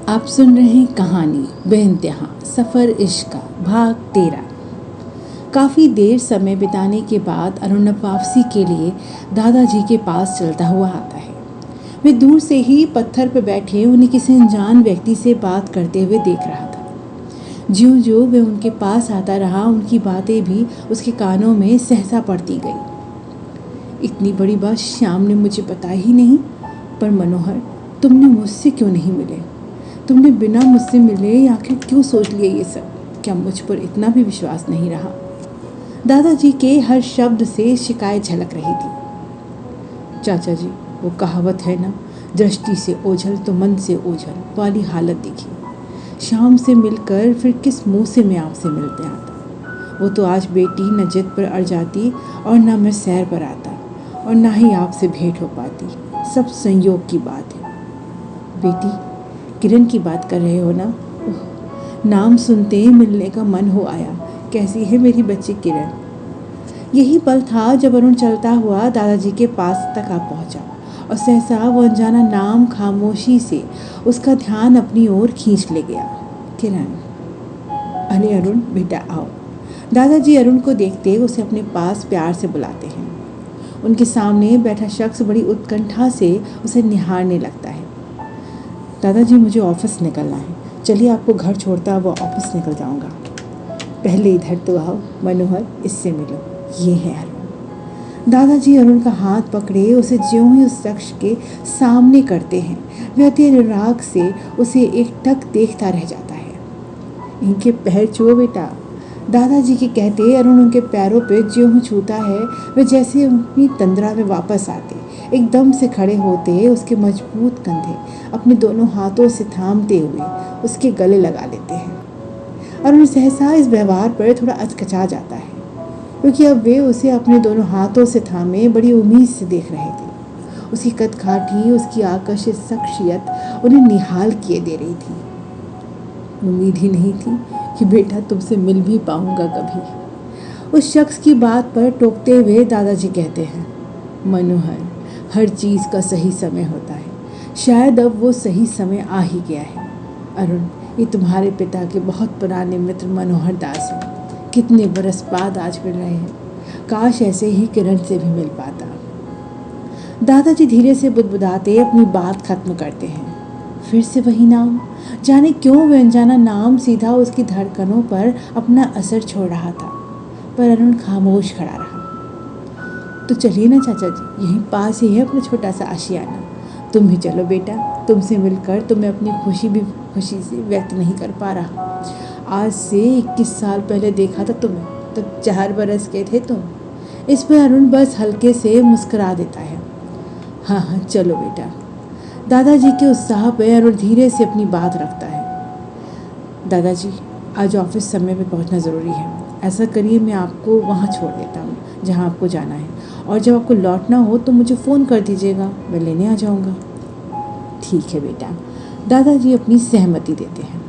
आप सुन रहे हैं कहानी बेइंतहा सफ़र इश्क का भाग 13। काफ़ी देर समय बिताने के बाद अरुण वापसी के लिए दादाजी के पास चलता हुआ आता है। वे दूर से ही पत्थर पर बैठे उन्हें किसी अनजान व्यक्ति से बात करते हुए देख रहा था। ज्यों ज्यों वे उनके पास आता रहा, उनकी बातें भी उसके कानों में सहसा पड़ती गई। इतनी बड़ी बात श्याम ने मुझे बताई ही नहीं, पर मनोहर, तुमने मुझसे क्यों नहीं मिले? तुमने बिना मुझसे मिले आखिर क्यों सोच लिया ये सब? क्या मुझ पर इतना भी विश्वास नहीं रहा? दादाजी के हर शब्द से शिकायत झलक रही थी। चाचा जी, वो कहावत है ना, दृष्टि से ओझल तो मन से ओझल वाली हालत देखी। शाम से मिलकर फिर किस मुंह से मैं आपसे मिलते आता? वो तो आज बेटी न जिद पर अड़ जाती और ना मैं सैर पर आता और ना ही आपसे भेंट हो पाती। सब संयोग की बात है। बेटी, किरण की बात कर रहे हो ना? नाम सुनते ही मिलने का मन हो आया। कैसी है मेरी बच्ची किरण? यही पल था जब अरुण चलता हुआ दादाजी के पास तक आ पहुंचा और सहसा वो अनजाना नाम खामोशी से उसका ध्यान अपनी ओर खींच ले गया। किरण। अरे अरुण बेटा आओ। दादाजी अरुण को देखते उसे अपने पास प्यार से बुलाते हैं। उनके सामने बैठा शख्स बड़ी उत्कंठा से उसे निहारने लगता है। दादाजी, मुझे ऑफिस निकलना है, चलिए आपको घर छोड़ता हुआ ऑफिस निकल जाऊंगा। पहले इधर तो आओ मनोहर, इससे मिलो। ये है अरुण। दादाजी अरुण का हाथ पकड़े उसे ज्यों ही उस शख्स के सामने करते हैं, वह अति अनुराग से उसे एकटक देखता रह जाता है। इनके पैर छुओ बेटा। दादाजी के कहते अरुण उनके पैरों पे ज्यों ही छूता है, वे जैसे अपनी तंद्रा में वापस आते, एकदम से खड़े होते उसके मजबूत कंधे अपने दोनों हाथों से थामते हुए उसके गले लगा लेते हैं। अरुण सहसा इस व्यवहार पर थोड़ा अचकचा जाता है, क्योंकि अब वे उसे अपने दोनों हाथों से थामे बड़ी उम्मीद से देख रहे थे। उसकी कदकाठी, उसकी आकर्षित शख्सियत उन्हें निहाल किए दे रही थी। उम्मीद ही नहीं थी कि बेटा तुमसे मिल भी पाऊंगा कभी। उस शख्स की बात पर टोकते हुए दादाजी कहते हैं, मनोहर, हर चीज़ का सही समय होता है। शायद अब वो सही समय आ ही गया है। अरुण, ये तुम्हारे पिता के बहुत पुराने मित्र मनोहर दास हैं। कितने बरस बाद आज मिल रहे हैं। काश ऐसे ही किरण से भी मिल पाता। दादाजी धीरे से बुदबुदाते अपनी बात खत्म करते हैं। फिर से वही नाम। जाने क्यों वह अनजाना नाम सीधा उसकी धड़कनों पर अपना असर छोड़ रहा था, पर अरुण खामोश खड़ा रहा। तो चलिए ना चाचा जी, यहीं पास ही है अपना छोटा सा आशियाना। तुम भी चलो बेटा। तुमसे मिलकर तो मैं अपनी खुशी से व्यक्त नहीं कर पा रहा। आज से 21 साल पहले देखा था तुम्हें, तब 4 बरस के थे तुम। इस पर अरुण बस हल्के से मुस्कुरा देता है। हाँ हाँ चलो बेटा। दादाजी के उत्साह पर अरुण धीरे से अपनी बात रखता है। दादाजी, आज ऑफिस समय पे पहुंचना ज़रूरी है। ऐसा करिए, मैं आपको वहाँ छोड़ देता हूँ जहाँ आपको जाना है, और जब आपको लौटना हो तो मुझे फ़ोन कर दीजिएगा, मैं लेने आ जाऊँगा। ठीक है बेटा। दादाजी अपनी सहमति देते हैं।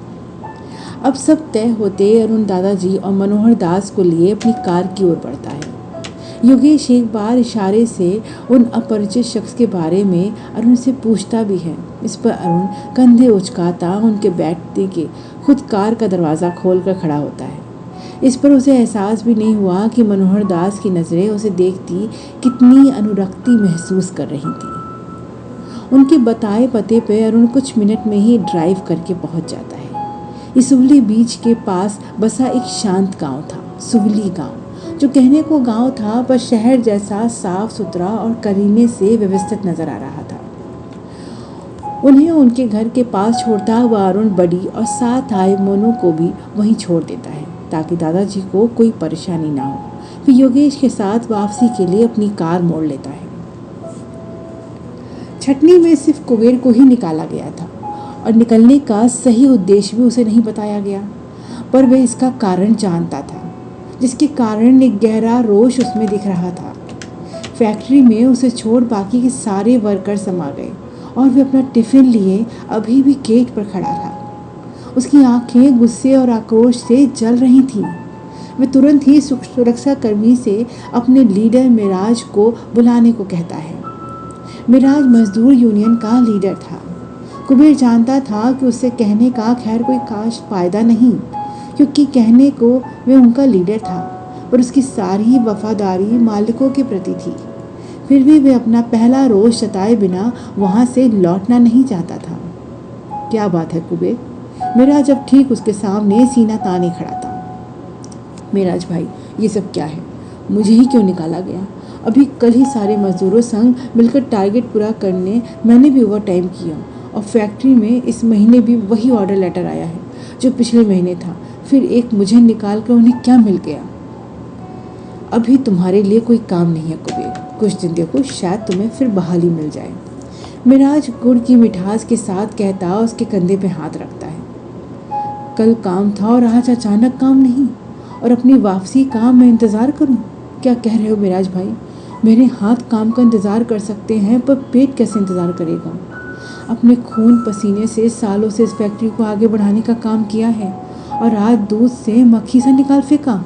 अब सब तय होते अरुण दादाजी और मनोहर दास को लिए अपनी कार की ओर बढ़ता है। योगेश एक बार इशारे से उन अपरिचित शख्स के बारे में अरुण से पूछता भी है। इस पर अरुण कंधे उचकाता उनके बैठने के खुद कार का दरवाज़ा खोलकर खड़ा होता है। इस पर उसे एहसास भी नहीं हुआ कि मनोहर दास की नज़रें उसे देखती कितनी अनुरक्ति महसूस कर रही थी। उनके बताए पते पर अरुण कुछ मिनट में ही ड्राइव करके पहुंच जाता है। ये सुवली बीच के पास बसा एक शांत गांव था, सुवली गांव, जो कहने को गांव था पर शहर जैसा साफ सुथरा और करीने से व्यवस्थित नजर आ रहा था। उन्हें उनके घर के पास छोड़ता हुआ अरुण बड़ी और साथ आए मोनू को भी वहीं छोड़ देता है, ताकि दादाजी को कोई परेशानी ना हो। फिर योगेश के साथ वापसी के लिए अपनी कार मोड़ लेता है। छटनी में सिर्फ कुबेर को ही निकाला गया था और निकलने का सही उद्देश्य भी उसे नहीं बताया गया, पर वह इसका कारण जानता था, जिसके कारण एक गहरा रोष उसमें दिख रहा था। फैक्ट्री में उसे छोड़ बाकी के सारे वर्कर समा गए और वे अपना टिफ़िन लिए अभी भी गेट पर खड़ा था। उसकी आंखें गुस्से और आक्रोश से जल रही थीं। वह तुरंत ही सुरक्षा कर्मी से अपने लीडर मिराज को बुलाने को कहता है। मिराज मजदूर यूनियन का लीडर था। कुबेर जानता था कि उससे कहने का खैर कोई खास फायदा नहीं, क्योंकि कहने को वे उनका लीडर था, पर उसकी सारी वफादारी मालिकों के प्रति थी। फिर भी वे अपना पहला रोज जताए बिना वहां से लौटना नहीं चाहता था। क्या बात है कुबेर? मेरा जब ठीक उसके सामने सीना ताने खड़ा था। मेराज भाई, ये सब क्या है? मुझे ही क्यों निकाला गया? अभी कल ही सारे मजदूरों संग मिलकर टारगेट पूरा करने मैंने भी ओवर टाइम किया, और फैक्ट्री में इस महीने भी वही ऑर्डर लेटर आया है जो पिछले महीने था। फिर एक मुझे निकाल कर उन्हें क्या मिल गया? अभी तुम्हारे लिए कोई काम नहीं है कुबेर, कुछ दिन देखो, शायद तुम्हें फिर बहाली मिल जाए। मिराज गुड़ की मिठास के साथ कहता उसके कंधे पे हाथ रखता है। कल काम था और आज अचानक काम नहीं, और अपनी वापसी का मैं इंतज़ार करूं? क्या कह रहे हो मिराज भाई? मेरे हाथ काम का इंतज़ार कर सकते हैं, पर पेट कैसे इंतज़ार करेगा? अपने खून पसीने से सालों से इस फैक्ट्री को आगे बढ़ाने का काम किया है, और आज दूध से मक्खी से निकाल फेंका।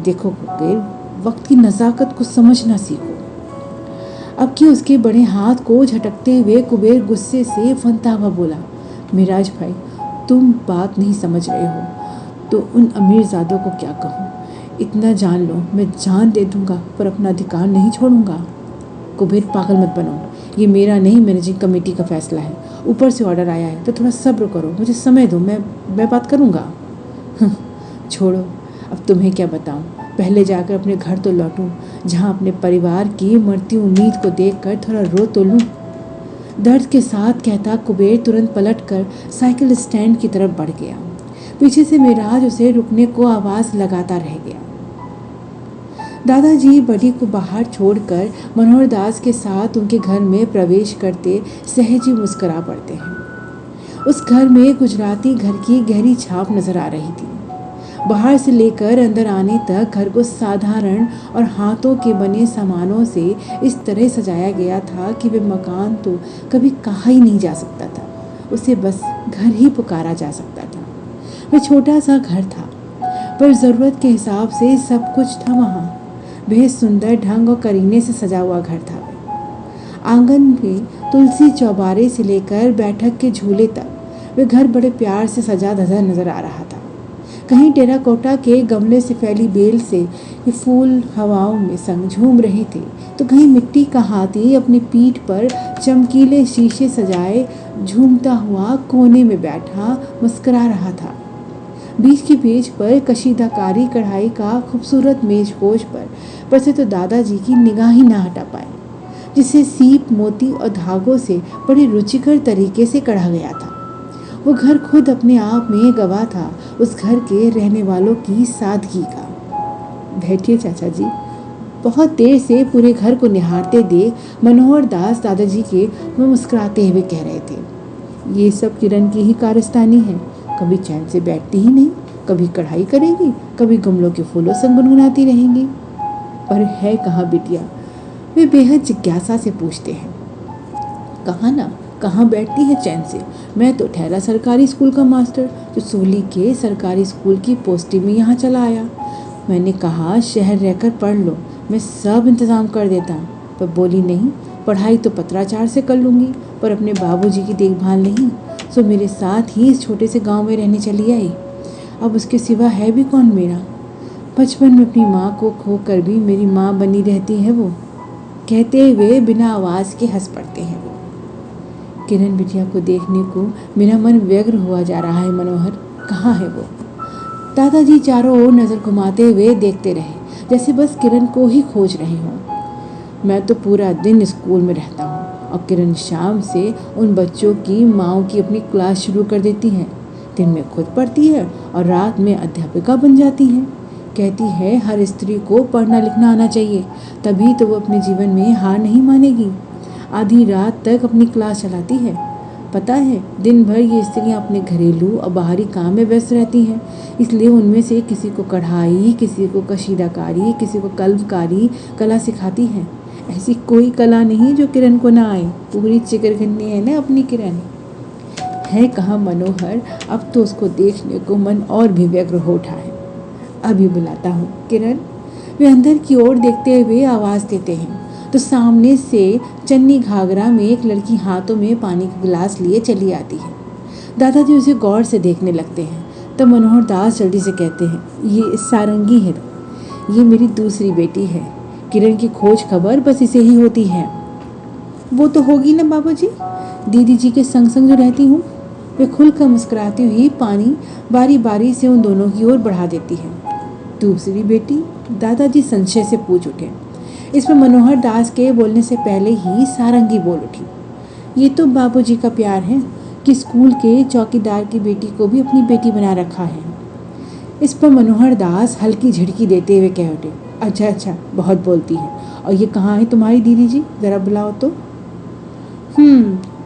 देखो कुबेर, वक्त की नज़ाकत को समझना सीखो। अब कि उसके बड़े हाथ को झटकते हुए कुबेर गुस्से से फनता हुआ बोला, मिराज भाई, तुम बात नहीं समझ रहे हो तो उन अमीरजादों को क्या कहूँ? इतना जान लो, मैं जान दे दूंगा पर अपना अधिकार नहीं छोड़ूंगा। कुबेर, पागल मत बनो, ये मेरा नहीं मैनेजिंग कमेटी का फैसला है। ऊपर से ऑर्डर आया है तो थोड़ा सब्र करो, मुझे समय दो, मैं बात करूंगा। छोड़ो, अब तुम्हें क्या बताऊं। पहले जाकर अपने घर तो लौटूं, जहां अपने परिवार की मरती उम्मीद को देखकर थोड़ा रो तो लूं। दर्द के साथ कहता कुबेर तुरंत पलटकर साइकिल स्टैंड की तरफ बढ़ गया। पीछे से मिराज उसे रुकने को आवाज़ लगाता रह गया। दादाजी बड़ी को बाहर छोड़कर मनोहर दास के साथ उनके घर में प्रवेश करते सहज ही मुस्कुरा पड़ते हैं। उस घर में गुजराती घर की गहरी छाप नजर आ रही थी। बाहर से लेकर अंदर आने तक घर को साधारण और हाथों के बने सामानों से इस तरह सजाया गया था कि वे मकान तो कभी कहा ही नहीं जा सकता था, उसे बस घर ही पुकारा जा सकता था। वह छोटा सा घर था, पर ज़रूरत के हिसाब से सब कुछ था वहाँ। बेहद सुंदर ढंग और करीने से सजा हुआ घर था। आंगन में तुलसी चौबारे से लेकर बैठक के झूले तक वे घर बड़े प्यार से सजा धजा नजर आ रहा था। कहीं टेराकोटा के गमले से फैली बेल से ये फूल हवाओं में संग झूम रहे थे, तो कहीं मिट्टी का हाथी अपनी पीठ पर चमकीले शीशे सजाए झूमता हुआ कोने में बैठा मुस्कुरा रहा था। बीच की पेज पर कशीदाकारी कढ़ाई का खूबसूरत मेजपोश पर से तो दादाजी की निगाह ही ना हटा पाए, जिसे सीप मोती और धागों से बड़े रुचिकर तरीके से कढ़ा गया था। वो घर खुद अपने आप में गवाह था उस घर के रहने वालों की सादगी का। बैठिए चाचा जी। बहुत देर से पूरे घर को निहारते देख मनोहर दास दादाजी के वो मुस्कुराते हुए कह रहे थे, ये सब किरण की ही कारस्तानी है। कभी चैन से बैठती ही नहीं, कभी कढ़ाई करेगी, कभी गमलों के फूलों से गुनगुनाती रहेंगी। पर है कहाँ बिटिया? वे बेहद जिज्ञासा से पूछते हैं। कहाँ ना, कहाँ बैठती है चैन से? मैं तो ठहरा सरकारी स्कूल का मास्टर, जो सोली के सरकारी स्कूल की पोस्टिंग में यहाँ चला आया। मैंने कहा शहर रहकर पढ़ लो, मैं सब इंतज़ाम कर देता हूँ, पर बोली नहीं, पढ़ाई तो पत्राचार से कर लूँगी, पर अपने बाबूजी की देखभाल नहीं। सो मेरे साथ ही इस छोटे से गांव में रहने चली आई। अब उसके सिवा है भी कौन मेरा? बचपन में अपनी माँ को खो कर भी मेरी माँ बनी रहती है वो। कहते हुए बिना आवाज़ के हंस पड़ते हैं वो। किरण बिटिया को देखने को मेरा मन व्यग्र हुआ जा रहा है मनोहर, कहाँ है वो? दादाजी चारों ओर नज़र घुमाते हुए देखते रहे, जैसे बस किरण को ही खोज रहे हों। मैं तो पूरा दिन स्कूल में रहता हूँ, और किरण शाम से उन बच्चों की माँओं की अपनी क्लास शुरू कर देती हैं। दिन में खुद पढ़ती है और रात में अध्यापिका बन जाती हैं। कहती है हर स्त्री को पढ़ना लिखना आना चाहिए, तभी तो वो अपने जीवन में हार नहीं मानेगी। आधी रात तक अपनी क्लास चलाती है। पता है, दिन भर ये स्त्रियाँ अपने घरेलू और बाहरी काम में व्यस्त रहती हैं, इसलिए उनमें से किसी को कढ़ाई, किसी को कशीदाकारी, किसी को कल्पकारी कला सिखाती हैं। ऐसी कोई कला नहीं जो किरण को ना आए। पूरी चिकरगन्नी है ना अपनी किरण। है कहाँ मनोहर, अब तो उसको देखने को मन और भी व्यग्र हो उठा है। अभी बुलाता हूँ किरण। वे अंदर की ओर देखते हुए आवाज़ देते हैं, तो सामने से चन्नी घाघरा में एक लड़की हाथों में पानी का गिलास लिए चली आती है। दादाजी उसे गौर से देखने लगते हैं। तब मनोहर दास जल्दी से कहते हैं, ये सारंगी है, ये मेरी दूसरी बेटी है। किरण की खोज खबर बस इसे ही होती है। वो तो होगी ना बाबूजी, दीदी जी के संग संग जो रहती हूँ। वे खुलकर मुस्कुराती हुई पानी बारी बारी से उन दोनों की ओर बढ़ा देती है। दूसरी बेटी? दादाजी संशय से पूछ उठे। इस पर मनोहर दास के बोलने से पहले ही सारंगी बोल उठी, ये तो बाबूजी का प्यार है कि स्कूल के चौकीदार की बेटी को भी अपनी बेटी बना रखा है। इस पर मनोहर दास हल्की झिड़की देते हुए कह उठे, अच्छा, बहुत बोलती है। और ये कहाँ है तुम्हारी दीदी जी, ज़रा बुलाओ तो।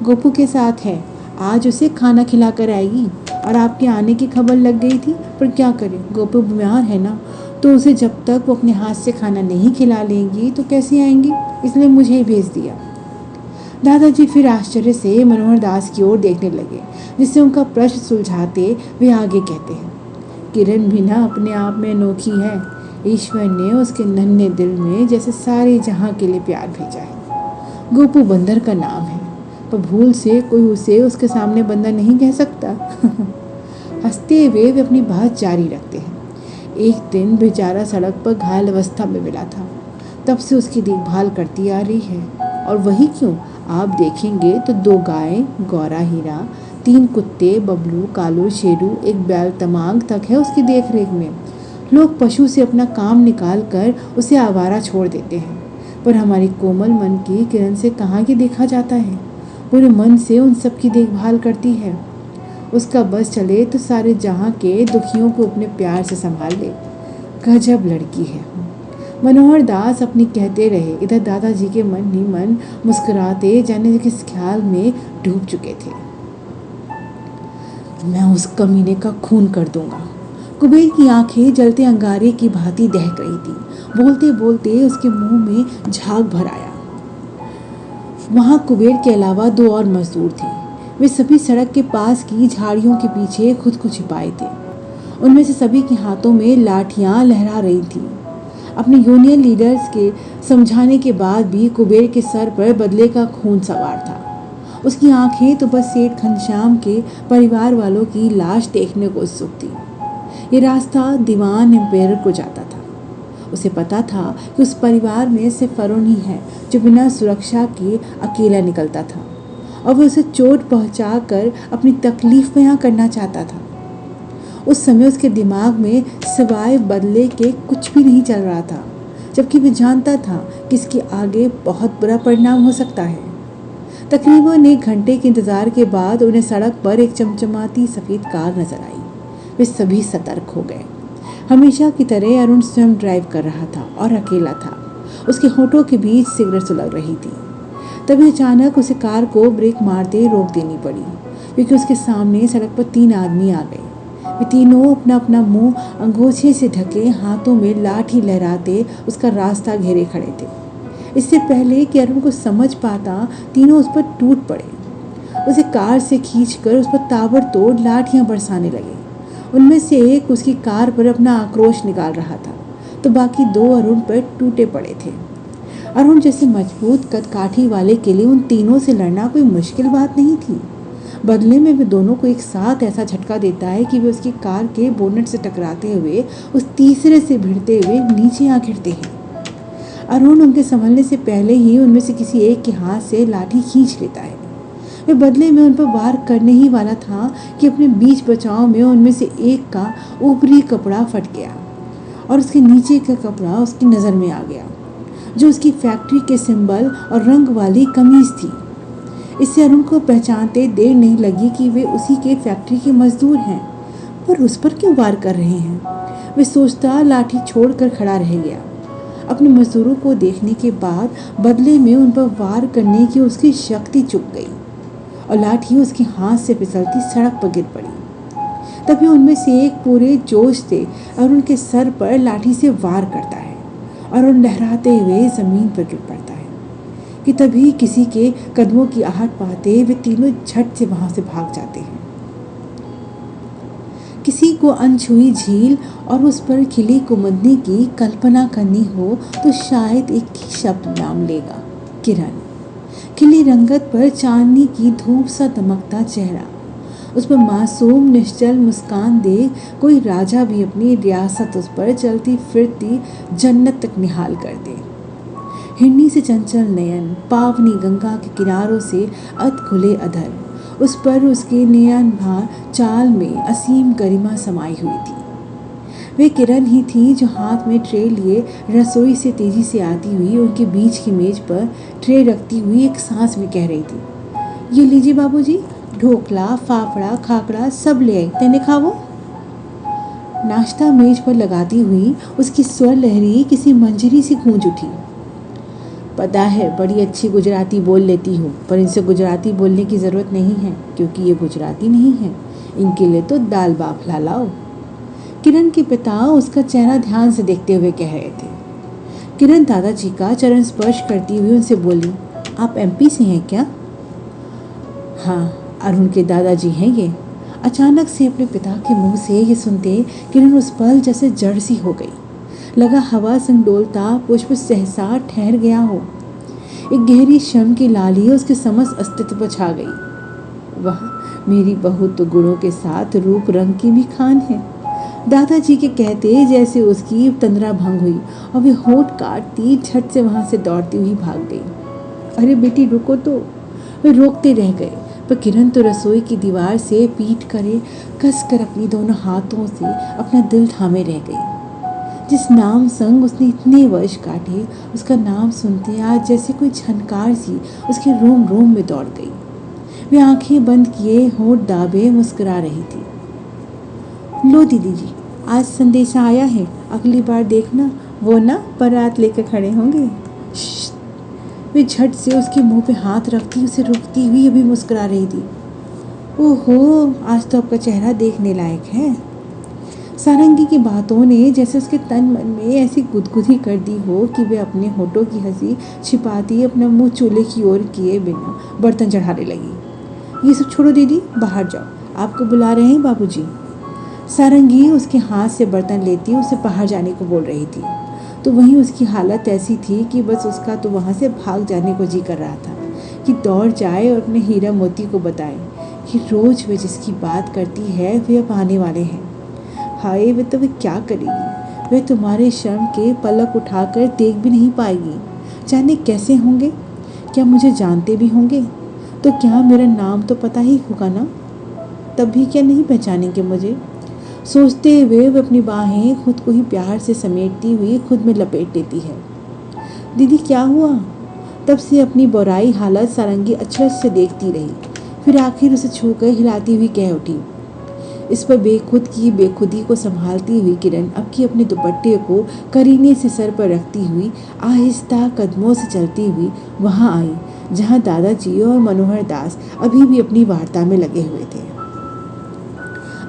गोपू के साथ है, आज उसे खाना खिला कर आएगी। और आपके आने की खबर लग गई थी, पर क्या करें, गोपू बीमार है ना, तो उसे जब तक वो अपने हाथ से खाना नहीं खिला लेंगी तो कैसे आएंगी, इसलिए मुझे ही भेज दिया। दादाजी फिर आश्चर्य से मनोहर दास की ओर देखने लगे, जिससे उनका प्रश्न सुलझाते वे आगे कहते हैं, किरण भी ना अपने आप में अनोखी है। ईश्वर ने उसके नन्हे दिल में जैसे सारे जहां के लिए प्यार भेजा है। गोपू बंदर का नाम है, पर भूल से कोई उसे उसके सामने बंदर नहीं कह सकता। हंसते हुए वे अपनी बात जारी रखते हैं। एक दिन बेचारा सड़क पर घायल अवस्था में मिला था, तब से उसकी देखभाल करती आ रही है। और वही क्यों, आप देखेंगे तो 2 गाय, गौरा हीरा, 3 कुत्ते, बबलू, कालू, शेरू, एक बैल तमांग तक है उसकी देखरेख में। लोग पशु से अपना काम निकाल कर उसे आवारा छोड़ देते हैं, पर हमारी कोमल मन की किरण से कहाँ ये देखा जाता है। पूरे मन से उन सब की देखभाल करती है। उसका बस चले तो सारे जहां के दुखियों को अपने प्यार से संभाल ले। गजब लड़की है। मनोहर दास अपनी कहते रहे, इधर दादाजी के मन ही मन मुस्कुराते जाने किस ख्याल में डूब चुके थे। मैं उस कमीने का खून कर दूंगा। कुबेर की आंखें जलते अंगारे की भांति दहक रही थी। बोलते बोलते उसके मुंह में झाग भर आया। वहां कुबेर के अलावा 2 और मजदूर थे। वे सभी सड़क के पास की झाड़ियों के पीछे खुद को छिपाए थे। उनमें से सभी के हाथों में लाठियां लहरा रही थीं। अपने यूनियन लीडर्स के समझाने के बाद भी कुबेर के सर पर बदले का खून सवार था। उसकी आंखें तो बस सेठ घनश्याम के परिवार वालों की लाश देखने को उत्सुक थी। ये रास्ता दीवान एम्पायर को जाता था। उसे पता था कि उस परिवार में सिर्फ अरुण ही है जो बिना सुरक्षा के अकेला निकलता था, और वह उसे चोट पहुंचाकर अपनी तकलीफ बयां करना चाहता था। उस समय उसके दिमाग में सिवाय बदले के कुछ भी नहीं चल रहा था, जबकि वह जानता था कि इसके आगे बहुत बुरा परिणाम हो सकता है। तकरीबन 1 घंटे के इंतजार के बाद उन्हें सड़क पर एक चमचमाती सफ़ेद कार नजर आई। वे सभी सतर्क हो गए। हमेशा की तरह अरुण स्वयं ड्राइव कर रहा था और अकेला था। उसके होठों के बीच सिगरेट सुलग रही थी। तभी अचानक उसे कार को ब्रेक मारते रोक देनी पड़ी, क्योंकि उसके सामने सड़क पर 3 आदमी आ गए। वे तीनों अपना अपना मुंह अंगोछे से ढके, हाथों में लाठी लहराते उसका रास्ता घेरे खड़े थे। इससे पहले कि अरुण को समझ पाता, तीनों उस पर टूट पड़े। उसे कार से खींचकर उस पर ताबड़तोड़ लाठियां बरसाने लगे। उनमें से एक उसकी कार पर अपना आक्रोश निकाल रहा था, तो बाकी 2 अरुण पर टूटे पड़े थे। अरुण जैसे मजबूत कदकाठी वाले के लिए उन तीनों से लड़ना कोई मुश्किल बात नहीं थी। बदले में वे दोनों को एक साथ ऐसा झटका देता है कि वे उसकी कार के बोनट से टकराते हुए उस तीसरे से भिड़ते हुए नीचे आ गिरते हैं। अरुण उनके संभलने से पहले ही उनमें से किसी एक के हाथ से लाठी खींच लेता है। वे बदले में उन पर वार करने ही वाला था कि अपने बीच बचाव में उनमें से एक का ऊपरी कपड़ा फट गया और उसके नीचे का कपड़ा उसकी नज़र में आ गया, जो उसकी फैक्ट्री के सिंबल और रंग वाली कमीज थी। इससे अरुण को पहचानते देर नहीं लगी कि वे उसी के फैक्ट्री के मजदूर हैं, पर उस पर क्यों वार कर रहे हैं। वे सोचता लाठी छोड़कर खड़ा रह गया। अपने मजदूरों को देखने के बाद बदले में उन पर वार करने की उसकी शक्ति चुक गई और लाठी उसके हाथ से फिसलती सड़क पर गिर पड़ी। तभी उनमें से एक पूरे जोश से अरुण के सर पर लाठी से वार करता है और अरुण लहराते हुए जमीन पर गिर पड़ता है कि तभी किसी के कदमों की आहट पाते वे तीनों झट से वहां से भाग जाते हैं। किसी को अनछुई झील और उस पर खिली कुमुदनी की कल्पना करनी हो तो शायद एक ही शब्द नाम लेगा, किरण। खिली रंगत पर चांदनी की धूप सा दमकता चेहरा, उस पर मासूम निश्चल मुस्कान देख कोई राजा भी अपनी रियासत उस पर चलती फिरती जन्नत तक निहाल कर दे। हिरनी से चंचल नयन, पावनी गंगा के किनारों से अध खुले अधर, उस पर उसके नयनभार चाल में असीम गरिमा समाई हुई थी। वे किरण ही थी जो हाथ में ट्रे लिए रसोई से तेजी से आती हुई उनके बीच की मेज पर ट्रे रखती हुई एक सांस में कह रही थी, ये लीजिए बाबूजी, ढोकला फाफड़ा खाकड़ा सब ले आई, तेने खाओ। नाश्ता मेज पर लगाती हुई उसकी स्वर लहरी किसी मंजरी से गूंज उठी। पता है बड़ी अच्छी गुजराती बोल लेती हो, पर इनसे गुजराती बोलने की ज़रूरत नहीं है क्योंकि ये गुजराती नहीं है, इनके लिए तो दाल बाफला लाओ। किरण के पिता उसका चेहरा ध्यान से देखते हुए कह रहे थे। किरण दादाजी का चरण स्पर्श करती हुई उनसे बोली, आप एमपी से हैं क्या? हाँ, अरुण के दादाजी हैं ये। अचानक से अपने पिता के मुंह से ये सुनते किरण उस पल जैसे जड़ सी हो गई। लगा हवा संग डोलता पुष्प सहसा ठहर गया हो। एक गहरी शर्म की लाली उसके समस्त अस्तित्व पर छा गई। वाह, मेरी बहू तो गुणों के साथ रूप रंग की भी खान है। दादाजी के कहते जैसे उसकी तंद्रा भंग हुई और वे होंठ काटती झट से वहां से दौड़ती हुई भाग गई। अरे बेटी रुको तो। वे रोकते रह गए, पर किरण तो रसोई की दीवार से पीठ करे कसकर अपनी दोनों हाथों से अपना दिल थामे रह गई। जिस नाम संग उसने इतने वर्ष काटे, उसका नाम सुनते आज जैसे कोई झनकार सी उसके रोम रोम में दौड़ गई। वे आंखें बंद किए होंठ दाबे मुस्कुरा रही थी। लो दीदी जी, आज संदेशा आया है, अगली बार देखना वो ना बारात लेकर खड़े होंगे। वे झट से उसके मुंह पे हाथ रखती उसे रुकती हुई अभी मुस्कुरा रही थी। ओहो, आज तो आपका चेहरा देखने लायक है। सारंगी की बातों ने जैसे उसके तन मन में ऐसी गुदगुदी कर दी हो कि वे अपने होठों की हंसी छिपाती अपना मुंह चूल्हे की ओर किए बिना बर्तन चढ़ाने लगी। ये सब छोड़ो दीदी, बाहर जाओ, आपको बुला रहे हैं बाबूजी। सारंगी उसके हाथ से बर्तन लेती उसे बाहर जाने को बोल रही थी, तो वहीं उसकी हालत ऐसी थी कि बस उसका तो वहाँ से भाग जाने को जी कर रहा था कि दौड़ जाए और अपने हीरा मोती को बताए कि रोज़ वे जिसकी बात करती है वे अब आने वाले हैं। हाय, वे तो वे क्या करेगी? वे तुम्हारे शर्म के पलक उठाकर देख भी नहीं पाएगी। जाने कैसे होंगे? क्या मुझे जानते भी होंगे? तो क्या मेरा नाम तो पता ही होगा ना? तब भी क्या नहीं पहचानेंगे मुझे? सोचते हुए वे अपनी बाहें खुद को ही प्यार से समेटती हुई खुद में लपेट लेती है। दीदी क्या हुआ? तब से अपनी बुराई हालत सारंगी अचरज से देखती रही, फिर आखिर उसे छूकर हिलाती हुई कह उठी। इस पर बेखुद की बेखुदी को संभालती हुई किरण अब की अपने दुपट्टे को करीने से सर पर रखती हुई आहिस्ता कदमों से चलती हुई वहां आई जहां दादाजी और मनोहर दास अभी भी अपनी वार्ता में लगे हुए थे।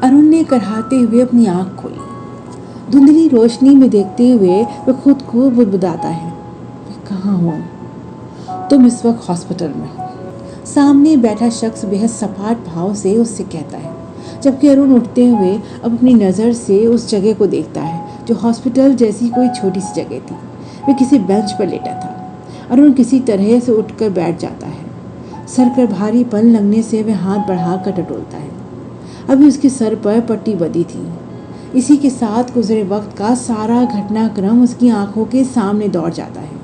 अरुण ने कराहते हुए अपनी आंख खोली। धुंधली रोशनी में देखते हुए वह खुद को बुदबुदाता है, मैं कहाँ हूँ? तुम इस वक्त हॉस्पिटल में हो। सामने बैठा शख्स बेहद सपाट भाव से उससे कहता है, जबकि अरुण उठते हुए अब अपनी नज़र से उस जगह को देखता है जो हॉस्पिटल जैसी कोई छोटी सी जगह थी। वह किसी बेंच पर लेटा था। अरुण किसी तरह से उठकर बैठ जाता है। सर पर भारीपन लगने से वह हाथ बढ़ाकर टटोलता है। अभी उसके सर पर पट्टी बंधी थी। इसी के साथ गुजरे वक्त का सारा घटनाक्रम उसकी आंखों के सामने दौड़ जाता है।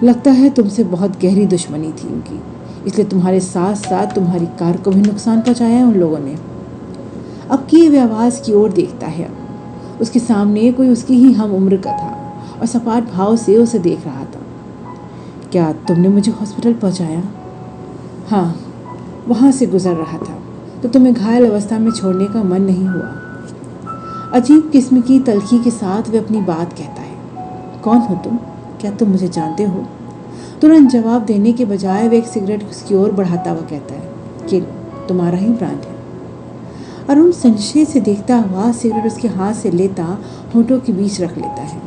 लगता है तुमसे बहुत गहरी दुश्मनी थी उनकी, इसलिए तुम्हारे साथ साथ तुम्हारी कार को भी नुकसान पहुंचाया है उन लोगों ने। अब किए हुए आवाज़ की ओर देखता है। उसके सामने कोई उसकी ही हम उम्र का था और सपाट भाव से उसे देख रहा था। क्या तुमने मुझे हॉस्पिटल पहुंचाया? हाँ, वहाँ से गुजर रहा था तो तुम्हें घायल अवस्था में छोड़ने का मन नहीं हुआ। अजीब किस्म की तल्खी के साथ वह अपनी बात कहता है। कौन हो तुम? क्या तुम मुझे जानते हो? तुरंत जवाब देने के बजाय वह एक सिगरेट उसकी ओर बढ़ाता हुआ कहता है कि तुम्हारा ही ब्रांड है। अरुण संशय से देखता हुआ सिगरेट उसके हाथ से लेता होठों के बीच रख लेता है,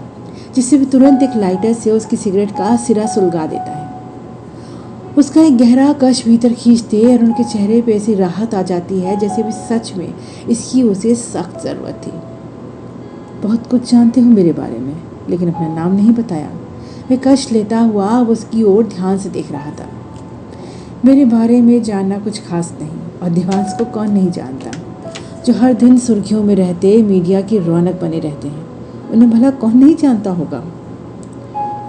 जिससे वह तुरंत एक लाइटर से उसकी सिगरेट का सिरा सुलगा देता है। उसका एक गहरा कश भीतर खींचते अरुण के चेहरे पे ऐसी राहत आ जाती है जैसे भी सच में इसकी उसे सख्त ज़रूरत थी। बहुत कुछ जानते हो मेरे बारे में, लेकिन अपना नाम नहीं बताया। मैं कश लेता हुआ अब उसकी ओर ध्यान से देख रहा था। मेरे बारे में जानना कुछ खास नहीं, और देवांश को कौन नहीं जानता, जो हर दिन सुर्खियों में रहते मीडिया की रौनक बने रहते हैं। उन्हें भला कौन नहीं जानता होगा।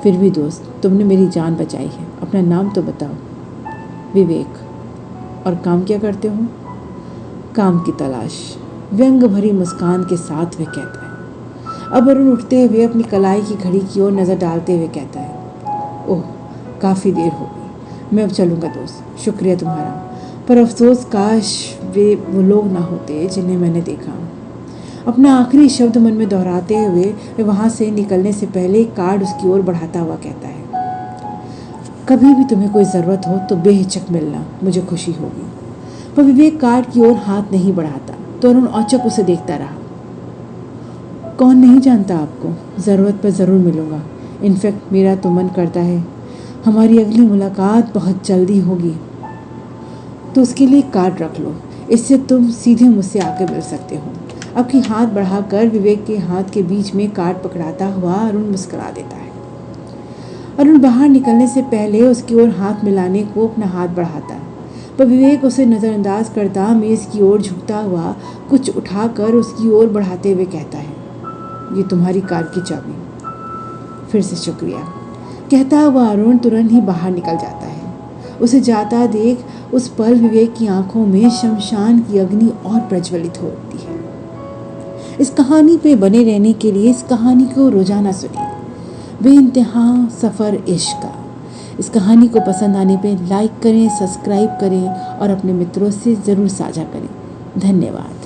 फिर भी दोस्त, तुमने मेरी जान बचाई है। अपना नाम तो बताओ। विवेक। और काम क्या करते हो? काम की तलाश, व्यंग भरी मुस्कान के साथ वह कहता है। अब अरुण उठते हुए अपनी कलाई की घड़ी की ओर नज़र डालते हुए कहता है, ओह काफ़ी देर हो गई, मैं अब चलूँगा दोस्त। शुक्रिया तुम्हारा, पर अफसोस काश वे वो लोग ना होते जिन्हें मैंने देखा। अपना आखिरी शब्द मन में दोहराते हुए वे वहाँ से निकलने से पहले कार्ड उसकी ओर बढ़ाता हुआ कहता है, कभी भी तुम्हें कोई ज़रूरत हो तो बेहिचक मिलना, मुझे खुशी होगी। पर विवेक कार्ड की ओर हाथ नहीं बढ़ाता तो अरुण औचक उसे देखता रहा। कौन नहीं जानता आपको, ज़रूरत पर ज़रूर मिलूँगा। इनफैक्ट मेरा तो मन करता है हमारी अगली मुलाकात बहुत जल्दी होगी, तो उसके लिए कार्ड रख लो, इससे तुम सीधे मुझसे आके मिल सकते हो। अपनी हाथ बढ़ाकर विवेक के हाथ के बीच में कार्ड पकड़ाता हुआ अरुण मुस्कुरा देता है। अरुण बाहर निकलने से पहले उसकी ओर हाथ मिलाने को अपना हाथ बढ़ाता है, पर विवेक उसे नज़रअंदाज करता मेज़ की ओर झुकता हुआ कुछ उठाकर उसकी ओर बढ़ाते हुए कहता है, ये तुम्हारी कार की चाबी। फिर से शुक्रिया, कहता हुआ अरुण तुरंत ही बाहर निकल जाता है। उसे जाता देख उस पल विवेक की आंखों में शमशान की अग्नि और प्रज्वलित होती है। इस कहानी पे बने रहने के लिए इस कहानी को रोजाना सुनिए। बेइंतहा सफ़र इश्क का। इस कहानी को पसंद आने पे लाइक करें, सब्सक्राइब करें और अपने मित्रों से ज़रूर साझा करें। धन्यवाद।